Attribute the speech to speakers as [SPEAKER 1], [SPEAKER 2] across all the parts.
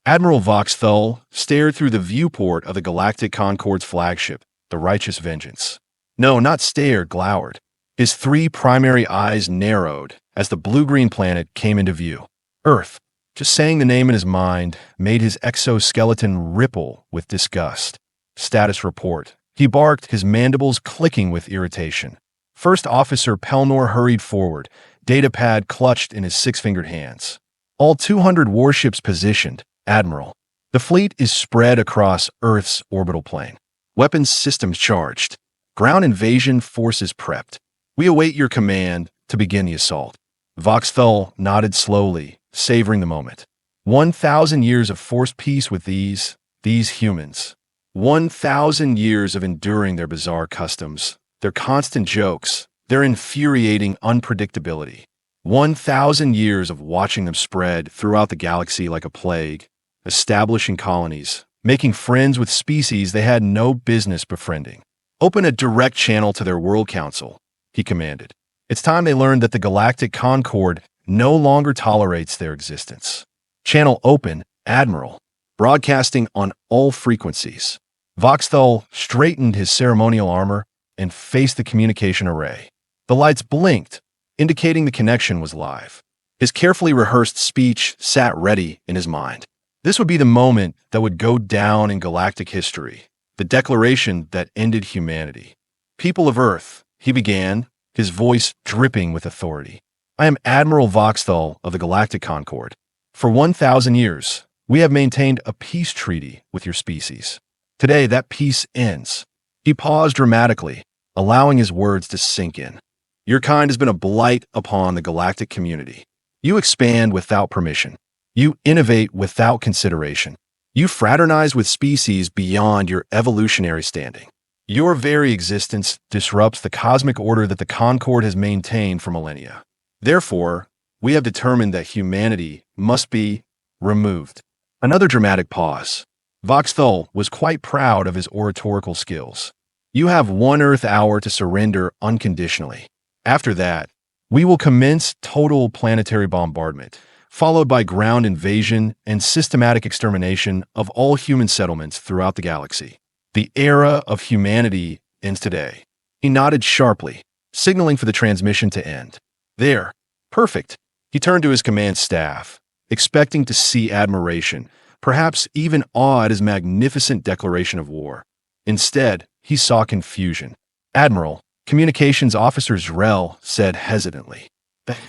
[SPEAKER 1] Admiral Vox'thul stared through the viewport of the Galactic Concord's flagship, the Righteous Vengeance. No, not stared, glowered. His three primary eyes narrowed as the blue-green planet came into view. Earth. Just saying the name in his mind made his exoskeleton ripple with disgust. Status report. He barked, his mandibles clicking with irritation. First Officer Pelnor hurried forward, datapad clutched in his six-fingered hands. All 200 warships positioned, Admiral. The fleet is spread across Earth's orbital plane. Weapons systems charged. Ground invasion forces prepped. We await your command to begin the assault. Voxthul nodded slowly, savoring the moment. 1,000 years of forced peace with these humans. 1,000 years of enduring their bizarre customs, their constant jokes, their infuriating unpredictability. 1,000 years of watching them spread throughout the galaxy like a plague, establishing colonies, making friends with species they had no business befriending. Open a direct channel to their World Council, he commanded. It's time they learned that the Galactic Concord no longer tolerates their existence. Channel open, Admiral. Broadcasting on all frequencies. Voxthul straightened his ceremonial armor and faced the communication array. The lights blinked, indicating the connection was live. His carefully rehearsed speech sat ready in his mind. This would be the moment that would go down in galactic history, the declaration that ended humanity. People of Earth, he began, his voice dripping with authority. I am Admiral Vox'thul of the Galactic Concord. For 1,000 years, we have maintained a peace treaty with your species. Today, that peace ends. He paused dramatically, allowing his words to sink in. Your kind has been a blight upon the galactic community. You expand without permission. You innovate without consideration. You fraternize with species beyond your evolutionary standing. Your very existence disrupts the cosmic order that the Concord has maintained for millennia. Therefore, we have determined that humanity must be removed. Another dramatic pause. Voxthul was quite proud of his oratorical skills. You have 1 Earth hour to surrender unconditionally. After that, we will commence total planetary bombardment, followed by ground invasion and systematic extermination of all human settlements throughout the galaxy. The era of humanity ends today. He nodded sharply, signaling for the transmission to end. There. Perfect. He turned to his command staff, expecting to see admiration, perhaps even awe at his magnificent declaration of war. Instead, he saw confusion. Admiral, Communications Officer Zrel said hesitantly.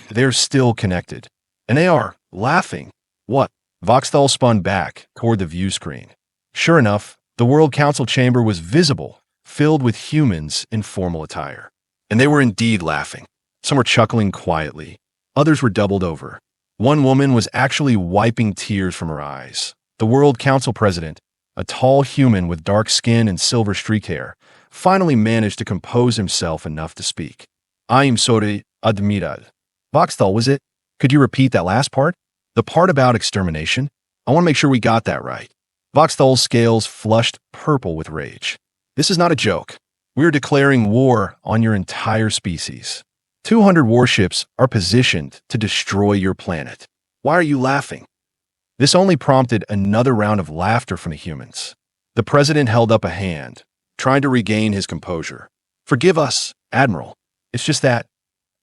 [SPEAKER 1] They're still connected. And they are laughing. What? Voxthul spun back toward the view screen. Sure enough, the World Council chamber was visible, filled with humans in formal attire. And they were indeed laughing. Some were chuckling quietly. Others were doubled over. One woman was actually wiping tears from her eyes. The World Council president, a tall human with dark skin and silver-streaked hair, finally managed to compose himself enough to speak. I am sorry, Admiral. Voxthul, was it? Could you repeat that last part? The part about extermination? I want to make sure we got that right. Voxthul's scales flushed purple with rage. This is not a joke. We are declaring war on your entire species. 200 warships are positioned to destroy your planet. Why are you laughing? This only prompted another round of laughter from the humans. The president held up a hand, trying to regain his composure. Forgive us, Admiral. It's just that,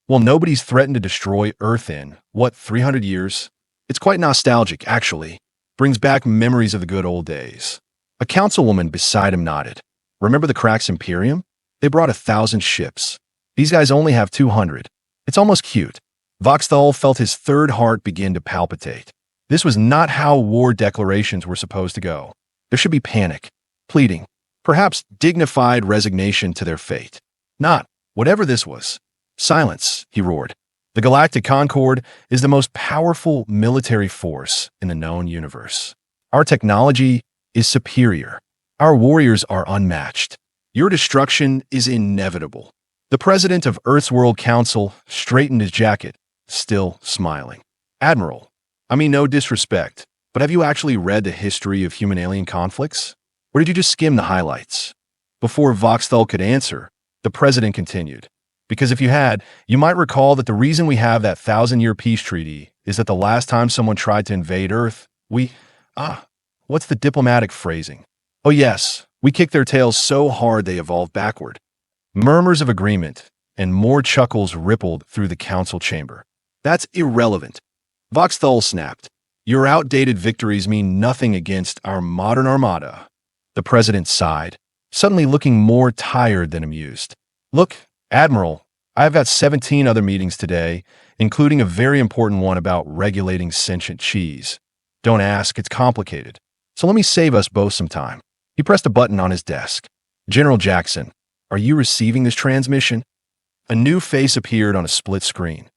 [SPEAKER 1] well, nobody's threatened to destroy Earth in, 300 years? It's quite nostalgic, actually. Brings back memories of the good old days. A councilwoman beside him nodded. Remember the Crax Imperium? They brought 1,000 ships. These guys only have 200. It's almost cute. Voxthul felt his third heart begin to palpitate. This was not how war declarations were supposed to go. There should be panic, pleading, perhaps dignified resignation to their fate. Not whatever this was. Silence, he roared. The Galactic Concord is the most powerful military force in the known universe. Our technology is superior. Our warriors are unmatched. Your destruction is inevitable. The president of Earth's World Council straightened his jacket, still smiling. Admiral, I mean no disrespect, but have you actually read the history of human-alien conflicts? Or did you just skim the highlights? Before Voxthul could answer, the president continued. Because if you had, you might recall that the reason we have that 1,000-year peace treaty is that the last time someone tried to invade Earth, we Ah, what's the diplomatic phrasing? Oh yes, we kick their tails so hard they evolve backward. Murmurs of agreement, and more chuckles rippled through the council chamber. That's irrelevant. Voxthul snapped. Your outdated victories mean nothing against our modern armada. The president sighed, suddenly looking more tired than amused. Look, Admiral, I've got 17 other meetings today, including a very important one about regulating sentient cheese. Don't ask, it's complicated. So let me save us both some time. He pressed a button on his desk. General Jackson, are you receiving this transmission? A new face appeared on a split screen.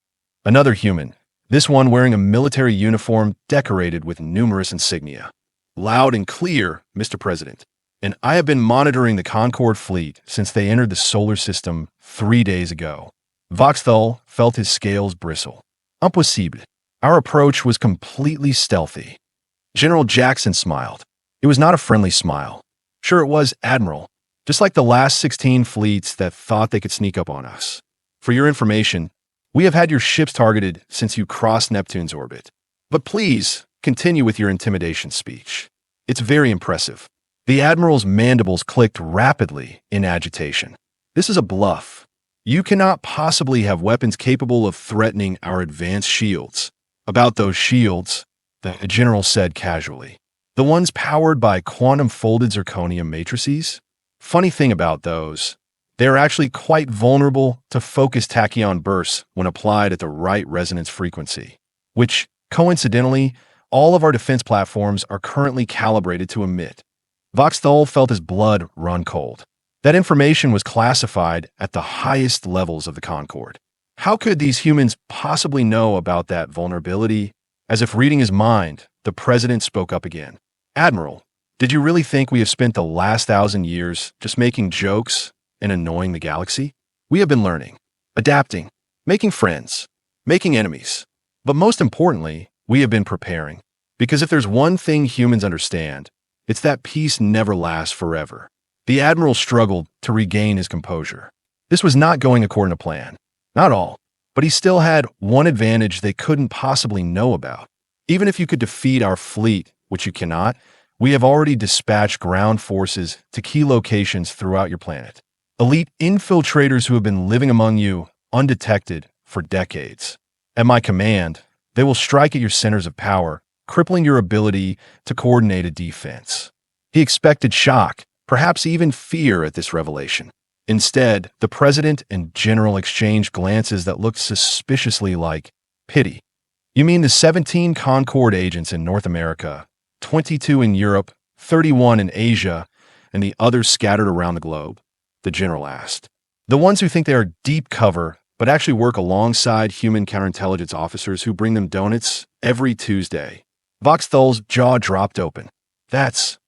[SPEAKER 1] Another human, this one wearing a military uniform decorated with numerous insignia. Loud and clear, Mr. President. And I have been monitoring the Concord fleet since they entered the solar system 3 days ago. Voxthul felt his scales bristle. Impossible. Our approach was completely stealthy. General Jackson smiled. It was not a friendly smile. Sure it was, Admiral. Just like the last 16 fleets that thought they could sneak up on us. For your information, we have had your ships targeted since you crossed Neptune's orbit. But please, continue with your intimidation speech. It's very impressive. The Admiral's mandibles clicked rapidly in agitation. This is a bluff. You cannot possibly have weapons capable of threatening our advanced shields. About those shields, the general said casually. The ones powered by quantum-folded zirconium matrices? Funny thing about those, they are actually quite vulnerable to focused tachyon bursts when applied at the right resonance frequency, which, coincidentally, all of our defense platforms are currently calibrated to emit. Voxthul felt his blood run cold. That information was classified at the highest levels of the Concord. How could these humans possibly know about that vulnerability? As if reading his mind, the president spoke up again. Admiral, did you really think we have spent the last 1,000 years just making jokes and annoying the galaxy? We have been learning, adapting, making friends, making enemies. But most importantly, we have been preparing. Because if there's one thing humans understand, it's that peace never lasts forever. The Admiral struggled to regain his composure. This was not going according to plan. Not all. But he still had one advantage they couldn't possibly know about. Even if you could defeat our fleet, which you cannot, we have already dispatched ground forces to key locations throughout your planet. Elite infiltrators who have been living among you undetected for decades. At my command, they will strike at your centers of power, crippling your ability to coordinate a defense. He expected shock, perhaps even fear at this revelation. Instead, the president and general exchanged glances that looked suspiciously like pity. You mean the 17 Concord agents in North America, 22 in Europe, 31 in Asia, and the others scattered around the globe? The general asked. The ones who think they are deep cover, but actually work alongside human counterintelligence officers who bring them donuts every Tuesday. Voxthul's jaw dropped open. That's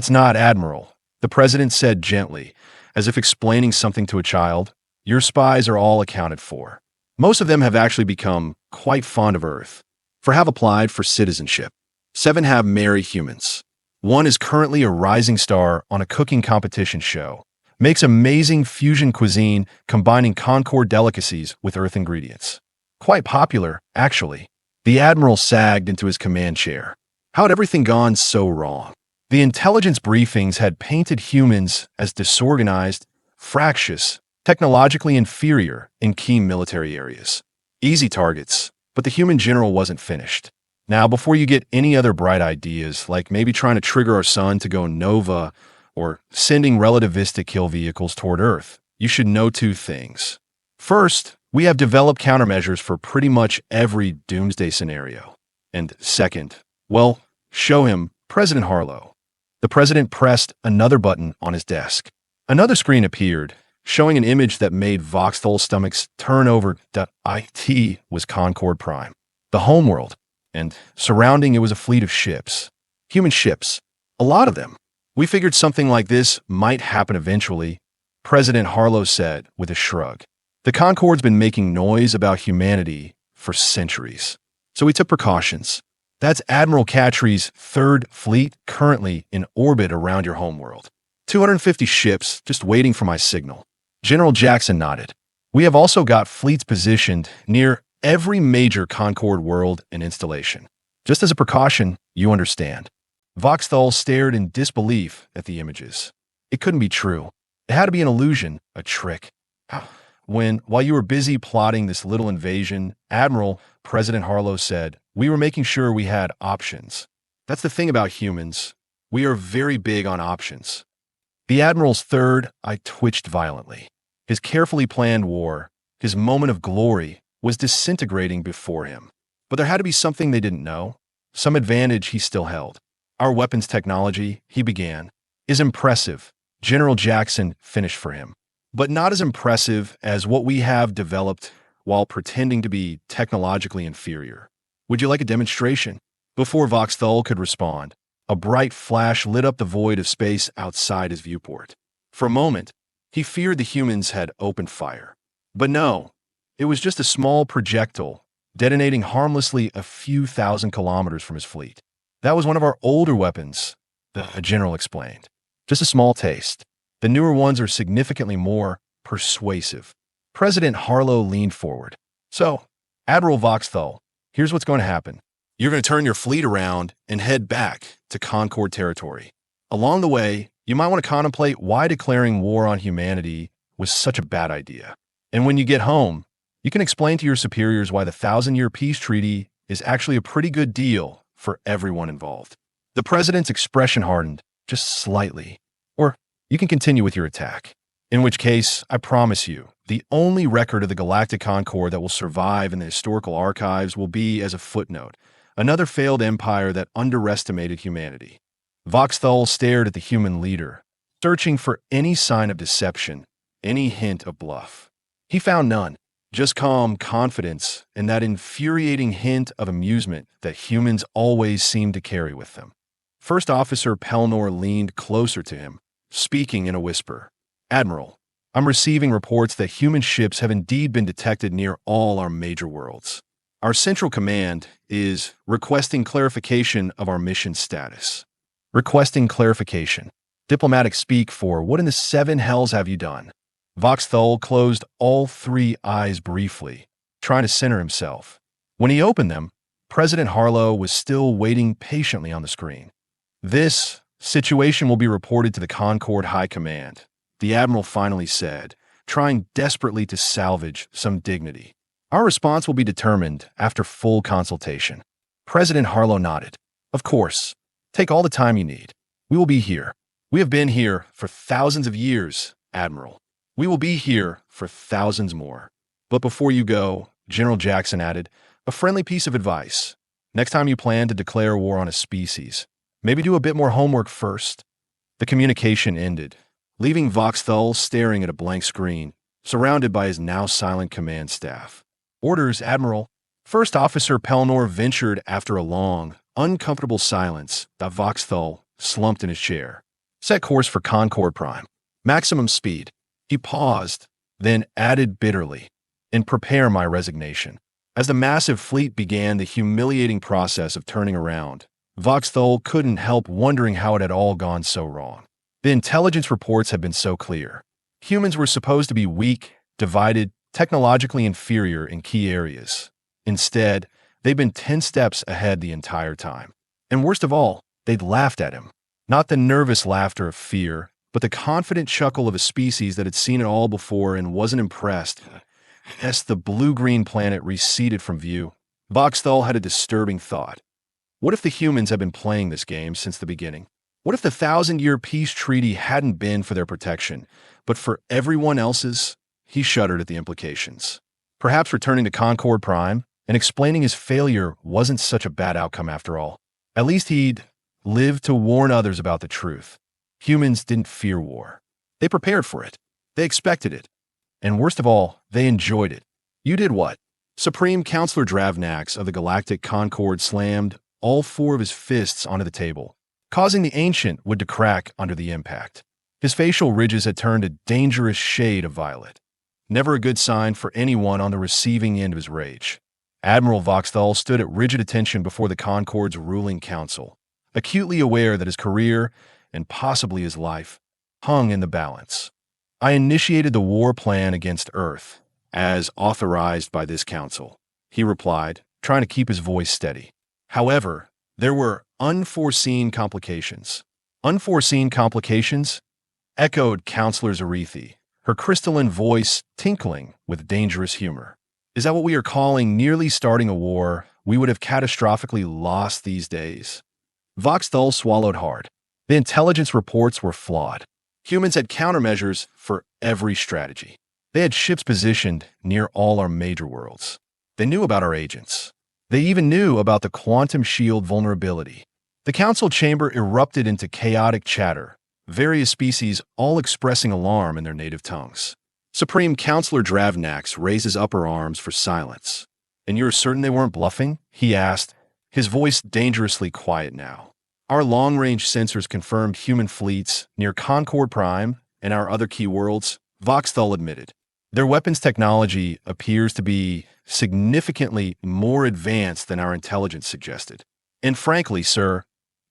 [SPEAKER 1] not Admiral, the president said gently, as if explaining something to a child. Your spies are all accounted for. Most of them have actually become quite fond of Earth, have applied for citizenship. 7 have married humans. 1 is currently a rising star on a cooking competition show. Makes amazing fusion cuisine combining Concord delicacies with Earth ingredients. Quite popular, actually. The Admiral sagged into his command chair. How had everything gone so wrong? The intelligence briefings had painted humans as disorganized, fractious, technologically inferior in key military areas. Easy targets, but the human general wasn't finished. Now, before you get any other bright ideas, like maybe trying to trigger our sun to go nova or sending relativistic kill vehicles toward Earth, you should know 2 things. First, we have developed countermeasures for pretty much every doomsday scenario. And second, well, show him President Harlow. The president pressed another button on his desk. Another screen appeared, showing an image that made Voxthul's stomachs turn over. It was Concord Prime, the homeworld, and surrounding it was a fleet of ships. Human ships. A lot of them. We figured something like this might happen eventually, President Harlow said with a shrug. The Concord's been making noise about humanity for centuries. So we took precautions. That's Admiral Catry's 3rd fleet currently in orbit around your homeworld. 250 ships just waiting for my signal. General Jackson nodded. We have also got fleets positioned near every major Concord world and installation. Just as a precaution, you understand. Voxthul stared in disbelief at the images. It couldn't be true. It had to be an illusion, a trick. While you were busy plotting this little invasion, Admiral, President Harlow said, we were making sure we had options. That's the thing about humans. We are very big on options. The Admiral's third eye twitched violently. His carefully planned war, his moment of glory, was disintegrating before him. But there had to be something they didn't know, some advantage he still held. Our weapons technology, he began, is impressive. General Jackson finished for him. But not as impressive as what we have developed while pretending to be technologically inferior. Would you like a demonstration? Before Voxthul could respond, a bright flash lit up the void of space outside his viewport. For a moment, he feared the humans had opened fire. But no, it was just a small projectile, detonating harmlessly a few thousand kilometers from his fleet. That was one of our older weapons, the general explained. Just a small taste. The newer ones are significantly more persuasive. President Harlow leaned forward. So, Admiral Vox'thul, here's what's going to happen. You're going to turn your fleet around and head back to Concord territory. Along the way, you might want to contemplate why declaring war on humanity was such a bad idea. And when you get home, you can explain to your superiors why the 1,000-year peace treaty is actually a pretty good deal for everyone involved. The president's expression hardened, just slightly. Or you can continue with your attack. In which case, I promise you, the only record of the Galactic Concord that will survive in the historical archives will be as a footnote, another failed empire that underestimated humanity. Voxthul stared at the human leader, searching for any sign of deception, any hint of bluff. He found none, just calm confidence and that infuriating hint of amusement that humans always seem to carry with them. First Officer Pelnor leaned closer to him, speaking in a whisper. Admiral, I'm receiving reports that human ships have indeed been detected near all our major worlds. Our Central Command is requesting clarification of our mission status. Requesting clarification. Diplomatic speak for what in the seven hells have you done? Voxthul closed all three eyes briefly, trying to center himself. When he opened them, President Harlow was still waiting patiently on the screen. This situation will be reported to the Concord High Command, the Admiral finally said, trying desperately to salvage some dignity. Our response will be determined after full consultation. President Harlow nodded. Of course. Take all the time you need. We will be here. We have been here for thousands of years, Admiral. We will be here for thousands more. But before you go, General Jackson added, a friendly piece of advice. Next time you plan to declare war on a species, maybe do a bit more homework first. The communication ended, leaving Voxthul staring at a blank screen, surrounded by his now silent command staff. Orders, Admiral. First Officer Pelnor ventured after a long, uncomfortable silence that Voxthul slumped in his chair. Set course for Concord Prime. Maximum speed. He paused, then added bitterly, and prepare my resignation. As the massive fleet began the humiliating process of turning around, Voxthul couldn't help wondering how it had all gone so wrong. The intelligence reports had been so clear. Humans were supposed to be weak, divided, technologically inferior in key areas. Instead, they'd been 10 steps ahead the entire time. And worst of all, they'd laughed at him. Not the nervous laughter of fear, but the confident chuckle of a species that had seen it all before and wasn't impressed. As the blue-green planet receded from view, Voxthul had a disturbing thought. What if the humans had been playing this game since the beginning? What if the 1,000-year peace treaty hadn't been for their protection, but for everyone else's? He shuddered at the implications. Perhaps returning to Concord Prime and explaining his failure wasn't such a bad outcome after all. At least he'd lived to warn others about the truth. Humans didn't fear war. They prepared for it. They expected it. And worst of all, they enjoyed it. You did what? Supreme Counselor Dravnax of the Galactic Concord slammed all four of his fists onto the table, causing the ancient wood to crack under the impact. His facial ridges had turned a dangerous shade of violet. Never a good sign for anyone on the receiving end of his rage. Admiral Vox'thul stood at rigid attention before the Concord's ruling council, acutely aware that his career, and possibly his life, hung in the balance. I initiated the war plan against Earth, as authorized by this council, he replied, trying to keep his voice steady. However, There were unforeseen complications. Unforeseen complications? Echoed Counselor Zarethi, her crystalline voice tinkling with dangerous humor. Is that what we are calling nearly starting a war we would have catastrophically lost these days? Voxthul swallowed hard. The intelligence reports were flawed. Humans had countermeasures for every strategy. They had ships positioned near all our major worlds. They knew about our agents. They even knew about the quantum shield vulnerability. The council chamber erupted into chaotic chatter, various species all expressing alarm in their native tongues. Supreme Counselor Dravnax raised his upper arms for silence. "And you're certain they weren't bluffing?" he asked, his voice dangerously quiet now. "Our long-range sensors confirmed human fleets near Concord Prime and our other key worlds," Voxthul admitted. "Their weapons technology appears to be significantly more advanced than our intelligence suggested. And frankly, sir,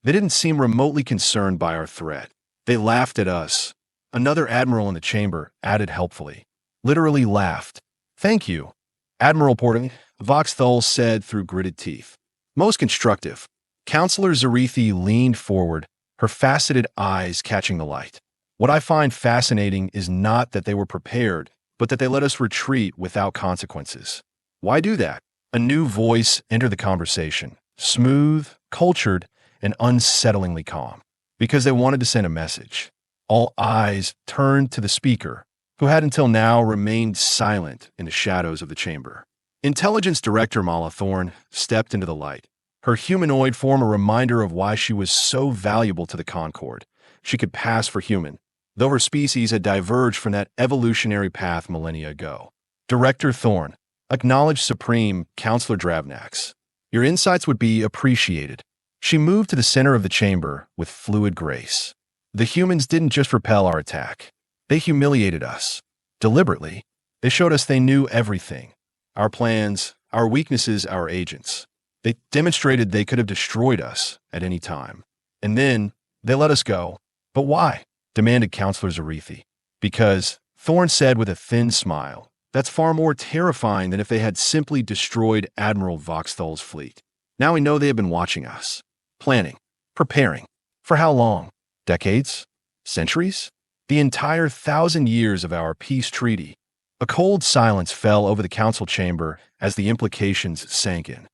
[SPEAKER 1] they didn't seem remotely concerned by our threat. They laughed at us." Another admiral in the chamber added helpfully. Literally laughed. "Thank you, Admiral Porting," Voxthul said through gritted teeth. "Most constructive." Counselor Zarethi leaned forward, her faceted eyes catching the light. "What I find fascinating is not that they were prepared, but that they let us retreat without consequences." "Why do that?" A new voice entered the conversation, smooth, cultured, and unsettlingly calm. "Because they wanted to send a message." All eyes turned to the speaker, who had until now remained silent in the shadows of the chamber. Intelligence Director Mala Thorne stepped into the light, her humanoid form a reminder of why she was so valuable to the Concord. She could pass for human, though her species had diverged from that evolutionary path millennia ago. "Director Thorne," acknowledged Supreme Counselor Dravnax, "your insights would be appreciated." She moved to the center of the chamber with fluid grace. "The humans didn't just repel our attack. They humiliated us. Deliberately. They showed us they knew everything. Our plans, our weaknesses, our agents. They demonstrated they could have destroyed us at any time. And then they let us go." "But why?" demanded Counselor Zarethi. "Because," Thorne said with a thin smile, "that's far more terrifying than if they had simply destroyed Admiral Vox'thul's fleet. Now we know they have been watching us. Planning. Preparing. For how long? Decades? Centuries? The entire 1,000 years of our peace treaty." A cold silence fell over the council chamber as the implications sank in.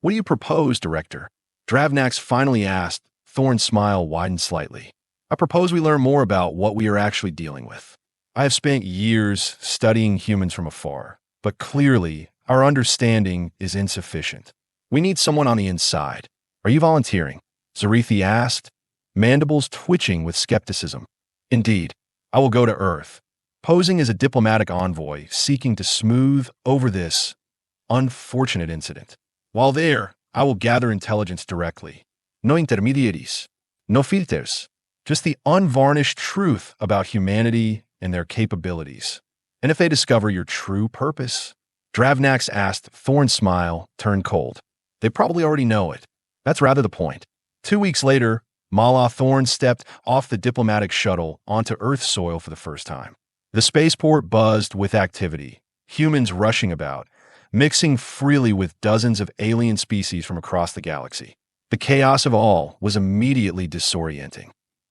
[SPEAKER 1] "What do you propose, Director?" Dravnax finally asked. Thorne's smile widened slightly. "I propose we learn more about what we are actually dealing with. I have spent years studying humans from afar, but clearly our understanding is insufficient. We need someone on the inside. Are you volunteering?" Zarethi asked, mandibles twitching with skepticism. "Indeed, I will go to Earth, posing as a diplomatic envoy seeking to smooth over this unfortunate incident. While there, I will gather intelligence directly. No intermediaries, no filters, just the unvarnished truth about humanity and their capabilities. And if they discover your true purpose?" Dravnax asked. Thorne's smile turned cold. "They probably already know it. That's rather the point." 2 weeks later, Mala Thorne stepped off the diplomatic shuttle onto Earth's soil for the first time. The spaceport buzzed with activity, humans rushing about, mixing freely with dozens of alien species from across the galaxy. The chaos of all was immediately disorienting.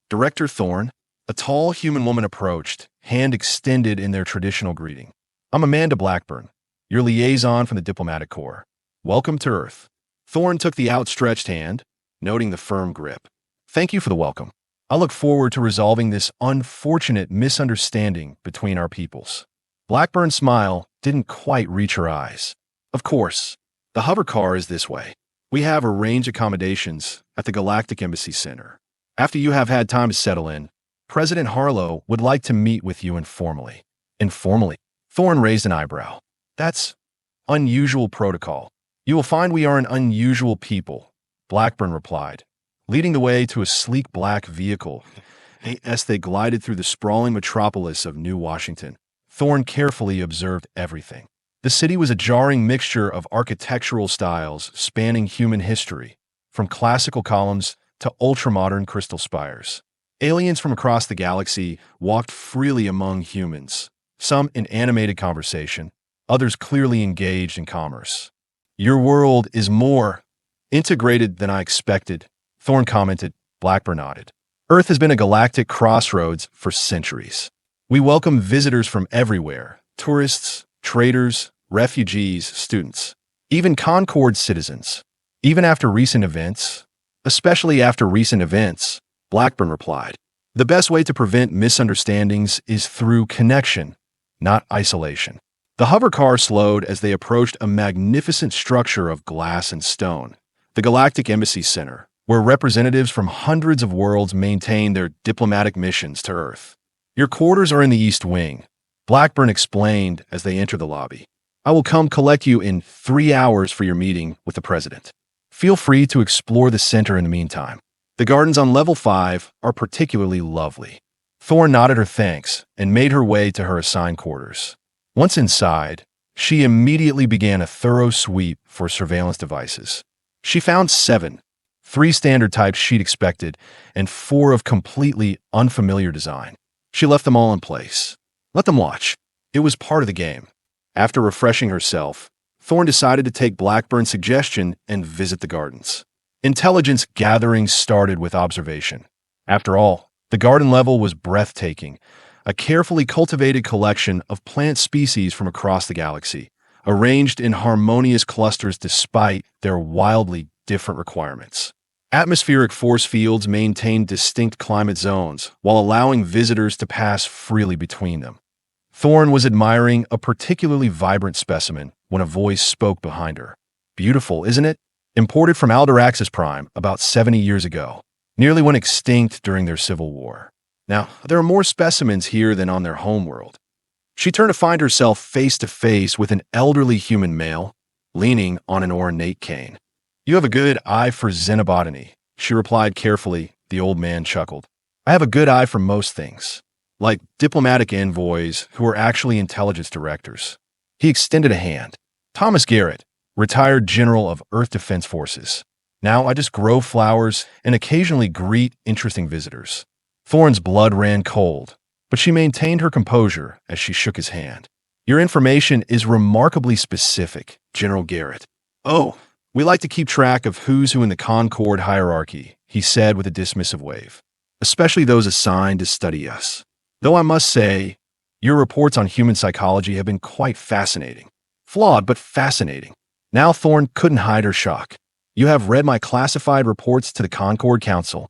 [SPEAKER 1] Director Thorne, a tall human woman approached, hand extended in their traditional greeting. "I'm Amanda Blackburn, your liaison from the Diplomatic Corps. Welcome to Earth." Thorne took the outstretched hand, noting the firm grip. "Thank you for the welcome. I look forward to resolving this unfortunate misunderstanding between our peoples." Blackburn's smile didn't quite reach her eyes. "Of course, the hover car is this way. We have arranged accommodations at the Galactic Embassy Center. After you have had time to settle in, President Harlow would like to meet with you informally." "Informally?" Thorne raised an eyebrow. "That's unusual protocol." "You will find we are an unusual people," Blackburn replied, leading the way to a sleek black vehicle as they glided through the sprawling metropolis of New Washington. Thorne carefully observed everything. The city was a jarring mixture of architectural styles spanning human history, from classical columns to ultramodern crystal spires. Aliens from across the galaxy walked freely among humans, some in animated conversation, others clearly engaged in commerce. "Your world is more Integrated than I expected, Thorn commented. Blackburn nodded. Earth has been a galactic crossroads for centuries. We welcome visitors from everywhere, tourists, traders, refugees, students, even Concord citizens. Even after recent events, especially after recent events, Blackburn replied. The best way to prevent misunderstandings is through connection, not isolation. The hover car slowed as they approached a magnificent structure of glass and stone, the Galactic Embassy Center, where representatives from hundreds of worlds maintain their diplomatic missions to Earth. Your quarters are in the East Wing, Blackburn explained as they entered the lobby. I will come collect you in 3 hours for your meeting with the President. Feel free to explore the center in the meantime. The gardens on level 5 are particularly lovely. Thorn nodded her thanks and made her way to her assigned quarters. Once inside, she immediately began a thorough sweep for surveillance devices. She found 7, 3 standard types she'd expected, and 4 of completely unfamiliar design. She left them all in place. Let them watch. It was part of the game. After refreshing herself, Thorn decided to take Blackburn's suggestion and visit the gardens. Intelligence gathering started with observation. After all, the garden level was breathtaking, a carefully cultivated collection of plant species from across the galaxy, arranged in harmonious clusters despite their wildly different requirements. Atmospheric force fields maintained distinct climate zones while allowing visitors to pass freely between them. Thorn was admiring a particularly vibrant specimen when a voice spoke behind her. Beautiful, isn't it? Imported from Alderaxis Prime about 70 years ago, nearly went extinct during their civil war. Now, there are more specimens here than on their homeworld. She turned to find herself face to face with an elderly human male, leaning on an ornate cane. You have a good eye for xenobotany, she replied carefully. The old man chuckled. I have a good eye for most things, like diplomatic envoys who are actually intelligence directors. He extended a hand. Thomas Garrett, retired general of Earth Defense Forces. Now I just grow flowers and occasionally greet interesting visitors. Thorn's blood ran cold, but she maintained her composure as she shook his hand. Your information is remarkably specific, General Garrett. Oh, we like to keep track of who's who in the Concord hierarchy, he said with a dismissive wave, especially those assigned to study us. Though I must say, your reports on human psychology have been quite fascinating. Flawed, but fascinating. Now Thorn couldn't hide her shock. You have read my classified reports to the Concord Council.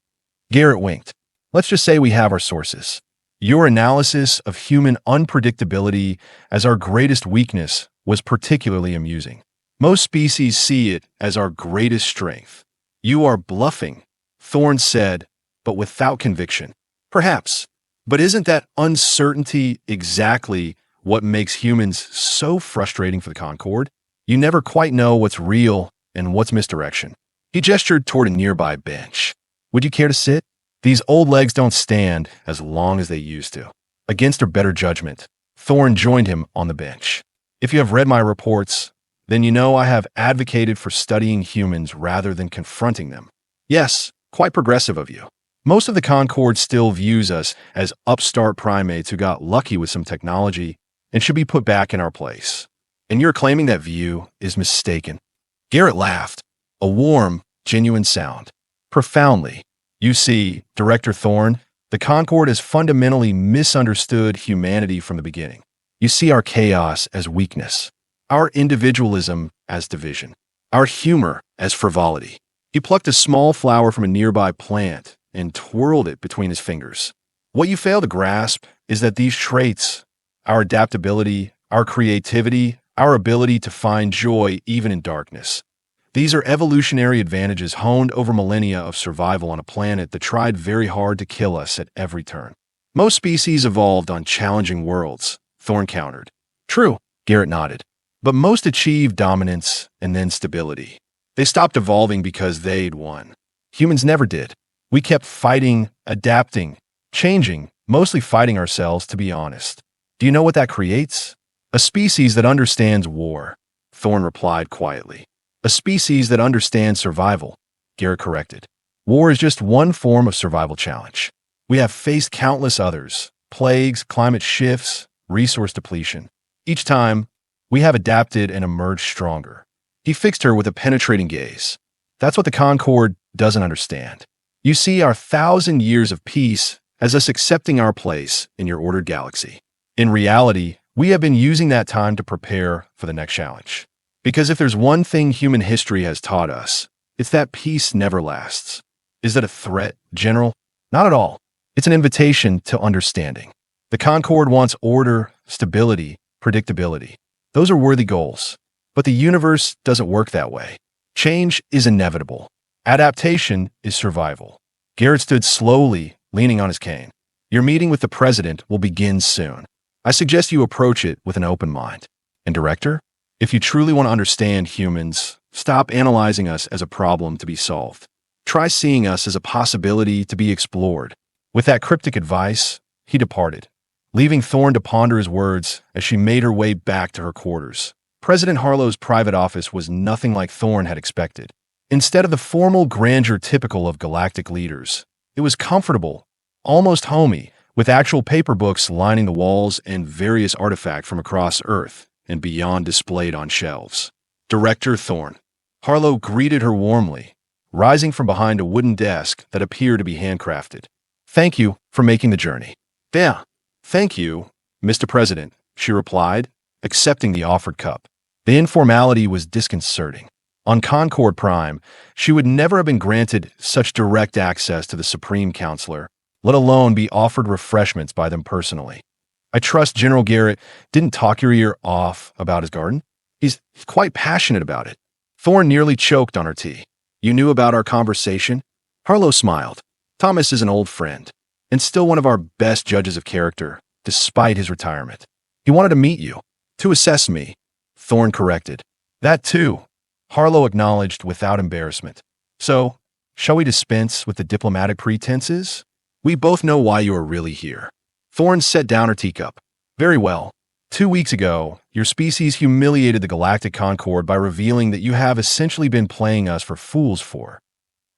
[SPEAKER 1] Garrett winked. Let's just say we have our sources. Your analysis of human unpredictability as our greatest weakness was particularly amusing. Most species see it as our greatest strength. You are bluffing, Thorn said, but without conviction. Perhaps. But isn't that uncertainty exactly what makes humans so frustrating for the Concord? You never quite know what's real and what's misdirection. He gestured toward a nearby bench. Would you care to sit? These old legs don't stand as long as they used to. Against her better judgment, Thorn joined him on the bench. If you have read my reports, then you know I have advocated for studying humans rather than confronting them. Yes, quite progressive of you. Most of the Concord still views us as upstart primates who got lucky with some technology and should be put back in our place. And you're claiming that view is mistaken. Garrett laughed, a warm, genuine sound. Profoundly. You see, Director Thorn, the Concord has fundamentally misunderstood humanity from the beginning. You see our chaos as weakness, our individualism as division, our humor as frivolity. He plucked a small flower from a nearby plant and twirled it between his fingers. What you fail to grasp is that these traits, our adaptability, our creativity, our ability to find joy even in darkness, these are evolutionary advantages honed over millennia of survival on a planet that tried very hard to kill us at every turn. Most species evolved on challenging worlds, Thorn countered. True, Garrett nodded. But most achieved dominance and then stability. They stopped evolving because they'd won. Humans never did. We kept fighting, adapting, changing, mostly fighting ourselves, to be honest. Do you know what that creates? A species that understands war, Thorn replied quietly. A species that understands survival, Garrett corrected. War is just one form of survival challenge. We have faced countless others, plagues, climate shifts, resource depletion. Each time, we have adapted and emerged stronger. He fixed her with a penetrating gaze. That's what the Concord doesn't understand. You see our 1,000 years of peace as us accepting our place in your ordered galaxy. In reality, we have been using that time to prepare for the next challenge. Because if there's one thing human history has taught us, it's that peace never lasts. Is that a threat, General? Not at all. It's an invitation to understanding. The Concord wants order, stability, predictability. Those are worthy goals. But the universe doesn't work that way. Change is inevitable. Adaptation is survival. Garrett stood slowly, leaning on his cane. Your meeting with the president will begin soon. I suggest you approach it with an open mind. And Director, if you truly want to understand humans, stop analyzing us as a problem to be solved. Try seeing us as a possibility to be explored. With that cryptic advice, he departed, leaving Thorne to ponder his words as she made her way back to her quarters. President Harlow's private office was nothing like Thorne had expected. Instead of the formal grandeur typical of galactic leaders, it was comfortable, almost homey, with actual paper books lining the walls and various artifacts from across Earth and beyond displayed on shelves. Director Thorne. Harlow greeted her warmly, rising from behind a wooden desk that appeared to be handcrafted. Thank you for making the journey. Yeah, thank you, Mr. President, she replied, accepting the offered cup. The informality was disconcerting. On Concord Prime, she would never have been granted such direct access to the Supreme Counselor, let alone be offered refreshments by them personally. I trust General Garrett didn't talk your ear off about his garden. He's quite passionate about it. Thorne nearly choked on her tea. You knew about our conversation? Harlow smiled. Thomas is an old friend, and still one of our best judges of character, despite his retirement. He wanted to meet you, to assess me. Thorne corrected. That too, Harlow acknowledged without embarrassment. So, shall we dispense with the diplomatic pretenses? We both know why you are really here. Thorne set down her teacup. Very well. 2 weeks ago, your species humiliated the Galactic Concord by revealing that you have essentially been playing us for fools for.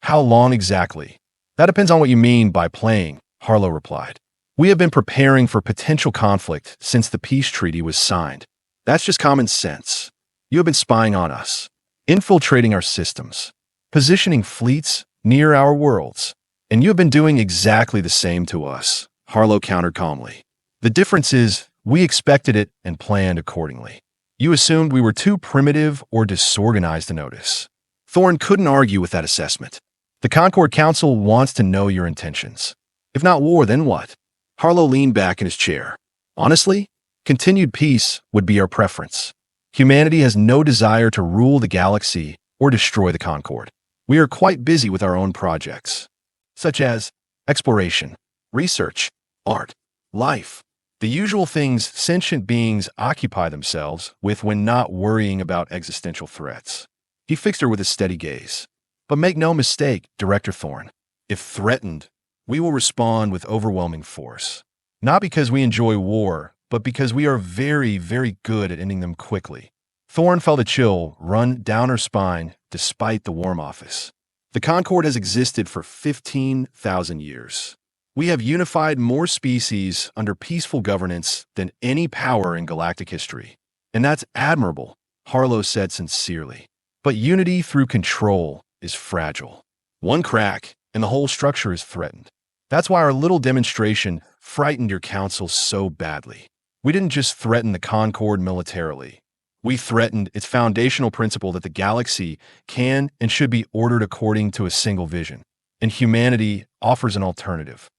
[SPEAKER 1] How long exactly? That depends on what you mean by playing, Harlow replied. We have been preparing for potential conflict since the peace treaty was signed. That's just common sense. You have been spying on us, infiltrating our systems, positioning fleets near our worlds. And you have been doing exactly the same to us, Harlow countered calmly. The difference is, we expected it and planned accordingly. You assumed we were too primitive or disorganized to notice. Thorne couldn't argue with that assessment. The Concord Council wants to know your intentions. If not war, then what? Harlow leaned back in his chair. Honestly, continued peace would be our preference. Humanity has no desire to rule the galaxy or destroy the Concord. We are quite busy with our own projects, such as exploration, research, art, life, the usual things sentient beings occupy themselves with when not worrying about existential threats. He fixed her with a steady gaze. But make no mistake, Director Thorne, if threatened, we will respond with overwhelming force. Not because we enjoy war, but because we are very, very good at ending them quickly. Thorne felt a chill run down her spine despite the warm office. The Concord has existed for 15,000 years. We have unified more species under peaceful governance than any power in galactic history. And that's admirable, Harlow said sincerely. But unity through control is fragile. One crack, and the whole structure is threatened. That's why our little demonstration frightened your council so badly. We didn't just threaten the Concord militarily. We threatened its foundational principle that the galaxy can and should be ordered according to a single vision, and humanity offers an alternative.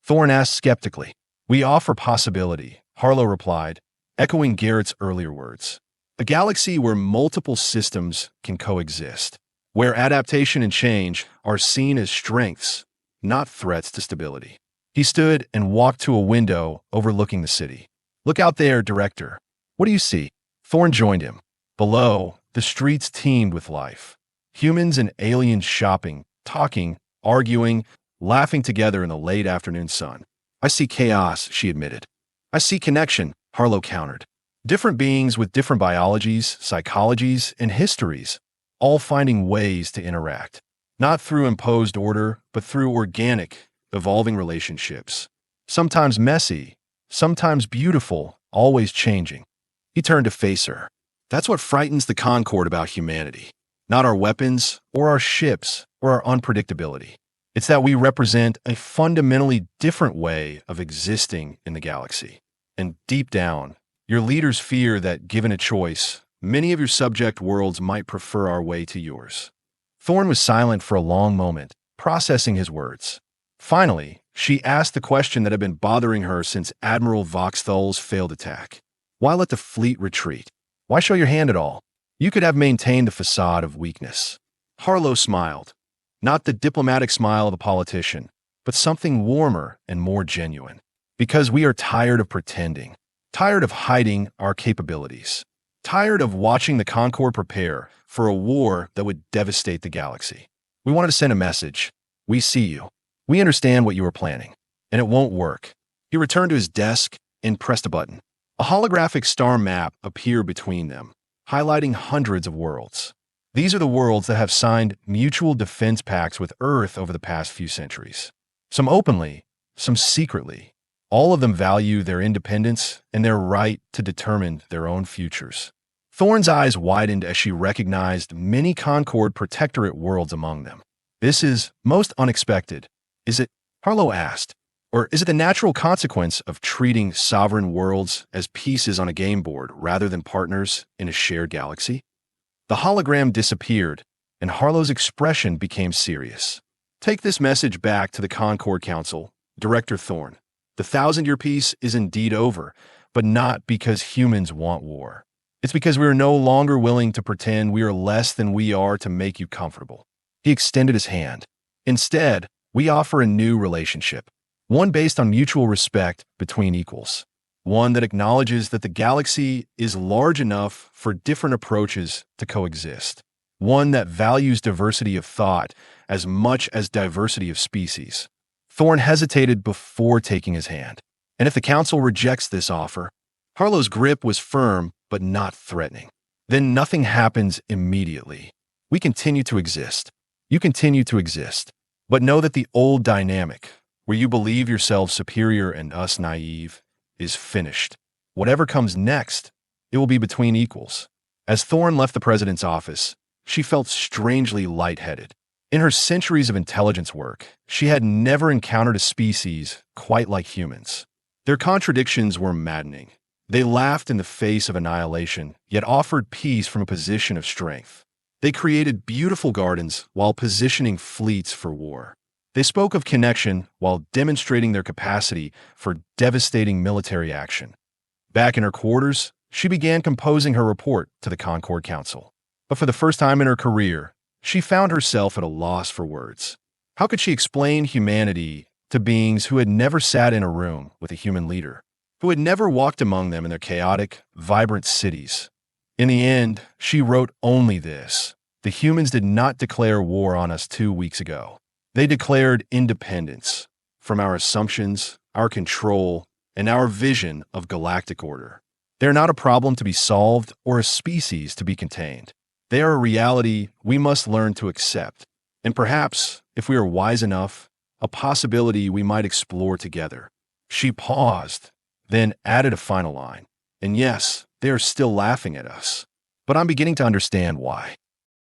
[SPEAKER 1] Thorne asked skeptically. We offer possibility, Harlow replied, echoing Garrett's earlier words. A galaxy where multiple systems can coexist, where adaptation and change are seen as strengths, not threats to stability. He stood and walked to a window overlooking the city. Look out there, Director. What do you see? Thorne joined him. Below, the streets teemed with life. Humans and aliens shopping, talking, arguing, laughing together in the late afternoon sun. I see chaos, she admitted. I see connection, Harlow countered. Different beings with different biologies, psychologies, and histories, all finding ways to interact. Not through imposed order, but through organic, evolving relationships. Sometimes messy, sometimes beautiful, always changing. He turned to face her. That's what frightens the Concord about humanity. not our weapons or our ships or our unpredictability. It's that we represent a fundamentally different way of existing in the galaxy. And deep down, your leaders fear that, given a choice, many of your subject worlds might prefer our way to yours. Thorn was silent for a long moment, processing his words. Finally, she asked the question that had been bothering her since Admiral Vox'thul's failed attack. Why let the fleet retreat? Why show your hand at all? You could have maintained a facade of weakness. Harlow smiled. Not the diplomatic smile of a politician, but something warmer and more genuine. Because we are tired of pretending, tired of hiding our capabilities, tired of watching the Concord prepare for a war that would devastate the galaxy. We wanted to send a message. We see you. We understand what you were planning, and it won't work. He returned to his desk and pressed a button. A holographic star map appeared between them, highlighting hundreds of worlds. These are the worlds that have signed mutual defense pacts with Earth over the past few centuries. Some openly, some secretly. All of them value their independence and their right to determine their own futures. Thorn's eyes widened as she recognized many Concord Protectorate worlds among them. This is most unexpected. Is it? Harlow asked. Or is it the natural consequence of treating sovereign worlds as pieces on a game board rather than partners in a shared galaxy? The hologram disappeared, and Harlow's expression became serious. Take this message back to the Concord Council, Director Thorn. The 1,000-year peace is indeed over, but not because humans want war. It's because we are no longer willing to pretend we are less than we are to make you comfortable. He extended his hand. Instead, we offer a new relationship, one based on mutual respect between equals, one that acknowledges that the galaxy is large enough for different approaches to coexist, one that values diversity of thought as much as diversity of species. Thorn hesitated before taking his hand. And if the Council rejects this offer, Harlow's grip was firm but not threatening. Then nothing happens immediately. We continue to exist. You continue to exist. But know that the old dynamic, where you believe yourself superior and us naive, is finished. Whatever comes next, it will be between equals. As Thorn left the president's office, she felt strangely lightheaded. In her centuries of intelligence work, she had never encountered a species quite like humans. Their contradictions were maddening. They laughed in the face of annihilation, yet offered peace from a position of strength. They created beautiful gardens while positioning fleets for war. They spoke of connection while demonstrating their capacity for devastating military action. Back in her quarters, she began composing her report to the Concord Council. But for the first time in her career, she found herself at a loss for words. How could she explain humanity to beings who had never sat in a room with a human leader, who had never walked among them in their chaotic, vibrant cities? In the end, she wrote only this. The humans did not declare war on us 2 weeks ago. They declared independence from our assumptions, our control, and our vision of Galactic Order. They are not a problem to be solved or a species to be contained. They are a reality we must learn to accept, and perhaps, if we are wise enough, a possibility we might explore together. She paused, then added a final line. And yes, they are still laughing at us. But I'm beginning to understand why.